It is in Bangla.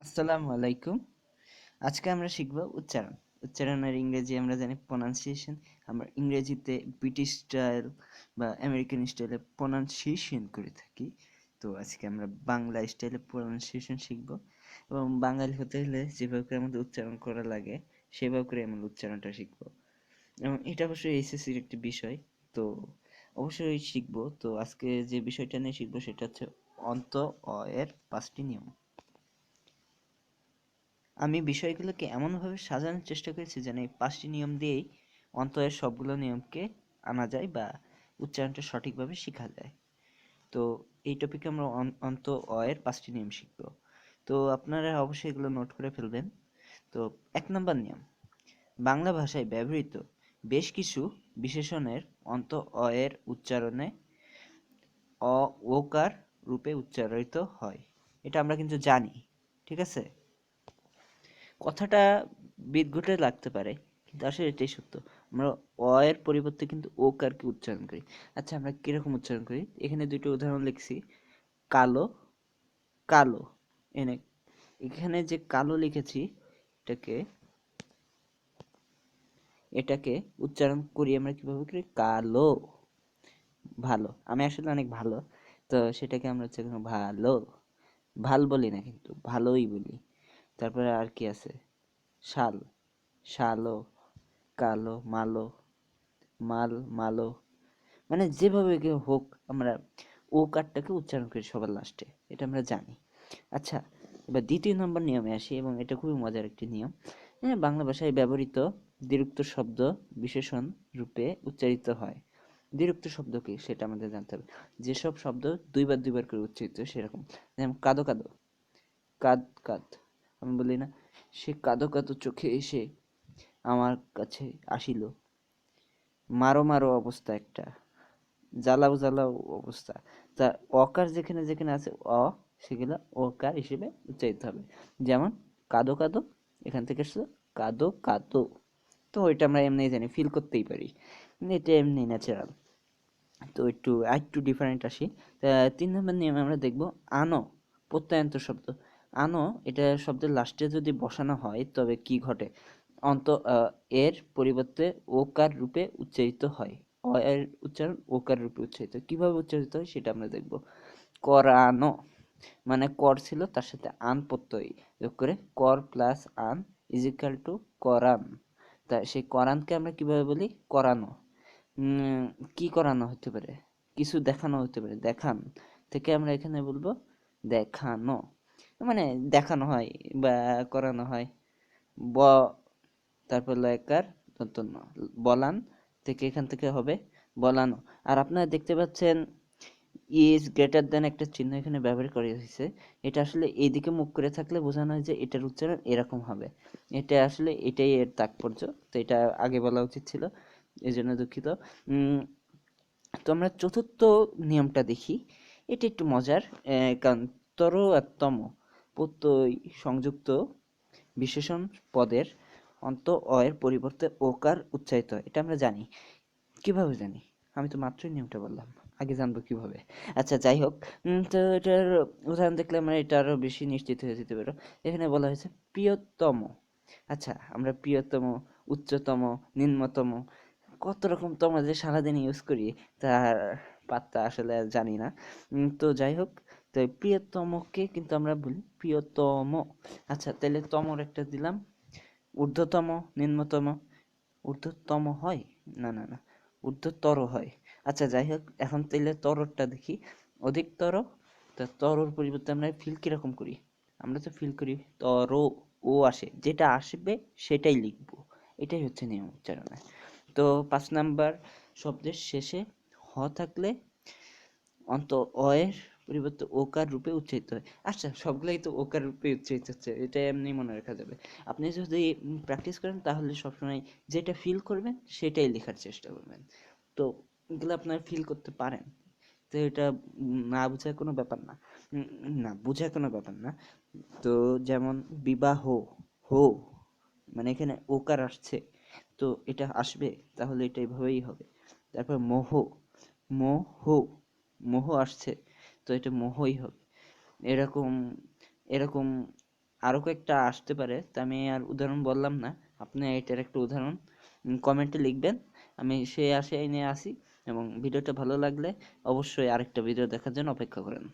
আসসালামু আলাইকুম। আজকে আমরা শিখব উচ্চারণ। উচ্চারণের ইংরেজি আমরা জানি প্রনাউন্সিয়েশন। আমরা ইংরেজিতে ব্রিটিশ স্টাইল বা আমেরিকান স্টাইলে প্রনাউন্সিয়েশন করে থাকি। তো আজকে আমরা বাংলা স্টাইলে প্রনাউন্সিয়েশন শিখব এবং বাঙালি হতে হলে যেভাবে করে আমাদের উচ্চারণ করা লাগে সেভাবে করে আমরা উচ্চারণটা শিখব। এবং এটা অবশ্যই এইচএসসির একটি বিষয়। তো অবশ্যই শিখব। তো আজকে যে বিষয়টা নিয়ে শিখব সেটা হচ্ছে অন্ত, এর ৫টি নিয়ম। আমি বিষয়গুলোকে এমনভাবে সাজানোর চেষ্টা করেছি যেন এই ৫টি নিয়ম দিয়েই অন্তয়ের সবগুলো নিয়মকে আনা যায় বা উচ্চারণটা সঠিকভাবে শেখা যায়। তো এই টপিকে আমরা অন্ত এর ৫টি নিয়ম শিখব। তো আপনারা অবশ্যই এগুলো নোট করে ফেলবেন। তো ১ নম্বর নিয়ম, বাংলা ভাষায় ব্যবহৃত বেশ কিছু বিশেষণের অন্ত এর উচ্চারণে অ ওকার রূপে উচ্চারিত হয়। এটা আমরা কিন্তু জানি, ঠিক আছে? কথাটা বিদঘুটে লাগতে পারে, কিন্তু আসলে এটাই সত্য। আমরা এর পরিবর্তে কিন্তু ওকারকে উচ্চারণ করি। আচ্ছা, আমরা কিরকম উচ্চারণ করি? এখানে দুটো উদাহরণ লিখছি। কালো, কালো। এনে এখানে যে কালো লিখেছি, এটাকে এটাকে উচ্চারণ করি আমরা কিভাবে করি? কালো। ভালো, আমি আসলে অনেক ভালো, তো সেটাকে আমরা হচ্ছে ভালো, ভাল বলি না, কিন্তু ভালোই বলি। তারপরে আর কি আছে? শাল, শালো, কালো, মালো, মাল, মালো। মানে যেভাবে হোক আমরা ও কারটাকে উচ্চারণ করি সবার লাস্টে, এটা আমরা জানি। আচ্ছা, এবার দ্বিতীয় নম্বর নিয়মে আসি এবং এটা খুবই মজার একটি নিয়ম। বাংলা ভাষায় ব্যবহৃত দ্বিরুক্ত শব্দ বিশেষণ রূপে উচ্চারিত হয়। দ্বিরুক্ত শব্দ কি সেটা আমাদের জানতে হবে। যেসব শব্দ দুইবার দুইবার করে উচ্চারিত সেরকম, যেমন কাদো কাদো, কাদ কাদ। আমি বলি না, সে কাদো কাদো চোখে এসে আমার কাছে আসিল। মারো মারো অবস্থা একটা, জ্বালাও জ্বালাও অবস্থা। তা অকার যেখানে যেখানে আছে সেগুলো ওকার হিসেবে উচ্চারিত হবে। যেমন কাদো কাদো, এখান থেকে আসছে কাদো কাদো। তো ওইটা আমরা এমনি জানি, ফিল করতেই পারি, এটা এমনি ন্যাচারাল। তো একটু ডিফারেন্ট আসি। ৩ নম্বর নিয়মে আমরা দেখব আনো, প্রত্যয়ান্ত শব্দ। আনো এটা শব্দের লাস্টে যদি বসানো হয় তবে কি ঘটে? অন্ত এর পরিবর্তে ওকার রূপে উচ্চারিত হয়। এর উচ্চারণ ওকার রূপে উচ্চারিত হয়। কিভাবে উচ্চারিত হয় সেটা আমরা দেখব। করানো মানে কর ছিল, তার সাথে আন প্রত্যয় যোগ করে কর প্লাস আন ইজ ইকাল টু করান। তা সেই করানকে আমরা কিভাবে বলি? করানো। উম, কি করানো হতে পারে? কিছু দেখানো হতে পারে, দেখান থেকে আমরা এখানে বলবো দেখানো। মানে দেখানো হয় বা করানো হয়। ব তারপর লয়কার দন্তন্য, বলান থেকে এখান থেকে হবে বলানো। আর আপনারা দেখতে পাচ্ছেন ইজ গ্রেটার দেন একটা চিহ্ন এখানে ব্যবহার করা হয়েছে। এটা আসলে এইদিকে মুখ করে থাকলে বোঝানো হয় যে এটার উচ্চারণ এরকম হবে। এটা আসলে এটাই এর তাৎপর্য। তো এটা আগে বলা উচিত ছিল, এই জন্য দুঃখিত। উম, তো আমরা চতুর্থ নিয়মটা দেখি। এটা একটু মজার, কারণ তর আর তম প্রত্যয় সংযুক্ত বিশেষণ পদের অন্ত এর পরিবর্তে ওকার উচ্চারিত হয়। এটা আমরা জানি। কিভাবে জানি? আমি তো মাত্রই নিয়মটা বললাম, আগে জানবো কিভাবে? আচ্ছা, যাই হোক। তো এটার উদাহরণ দেখলে আমরা এটা আরো বেশি নিশ্চিত হয়ে যেতে পারো। এখানে বলা হয়েছে প্রিয়তম। আচ্ছা, আমরা প্রিয়তম, উচ্চতম, নিম্নতম, কত রকম তম যে সারাদিন ইউজ করি তার পাত্তা আসলে আর জানি না। তো যাই হোক, তো এই প্রিয়তমকে কিন্তু আমরা বলি প্রিয়তম। আচ্ছা, তাহলে তমর একটা দিলাম। ঊর্ধ্বতম, নিম্নতম, ঊর্ধ্বতম হয়? না না না, ঊর্ধ্বতর হয়। আচ্ছা, যাই হোক, এখন তাইলে তরটা দেখি। অধিকতর। তা তরর পরিবর্তে আমরা ফিল কিরকম করি? আমরা তো ফিল করি তর, ও আসে, যেটা আসবে সেটাই লিখবো। এটাই হচ্ছে নিয়ম উচ্চারণে। তো ৫ নাম্বার, শব্দের শেষে হ থাকলে অন্ত এর পরিবর্তে ওকার রূপে উচ্চারিত হয়। আচ্ছা, সবগুলাই তো ওকার রূপে উচ্চারিত হচ্ছে, এটা এমনি মনে রাখা যাবে। আপনি যদি প্র্যাকটিস করেন তাহলে সবসময় যেটা ফিল করবেন সেটাই লেখার চেষ্টা করবেন। তো এগুলো আপনারা ফিল করতে পারেন। তো এটা না বোঝার কোনো ব্যাপার না। না, বোঝার কোনো ব্যাপার না। তো যেমন বিবাহ, হো, মানে এখানে ওকার আসছে, তো এটা আসবে, তাহলে এটা এভাবেই হবে। তারপর মোহ, মোহ, মোহ আসছে, তো এটা মোহই হবে। এরকম এরকম আরও কয়েকটা আসতে পারে, তা আমি আর উদাহরণ বললাম না। আপনি এটার একটা উদাহরণ কমেন্টে লিখবেন, আমি সেই আশায় নিয়ে আসি। এবং ভিডিওটা ভালো লাগলে অবশ্যই আরেকটা ভিডিও দেখার জন্য অপেক্ষা করেন।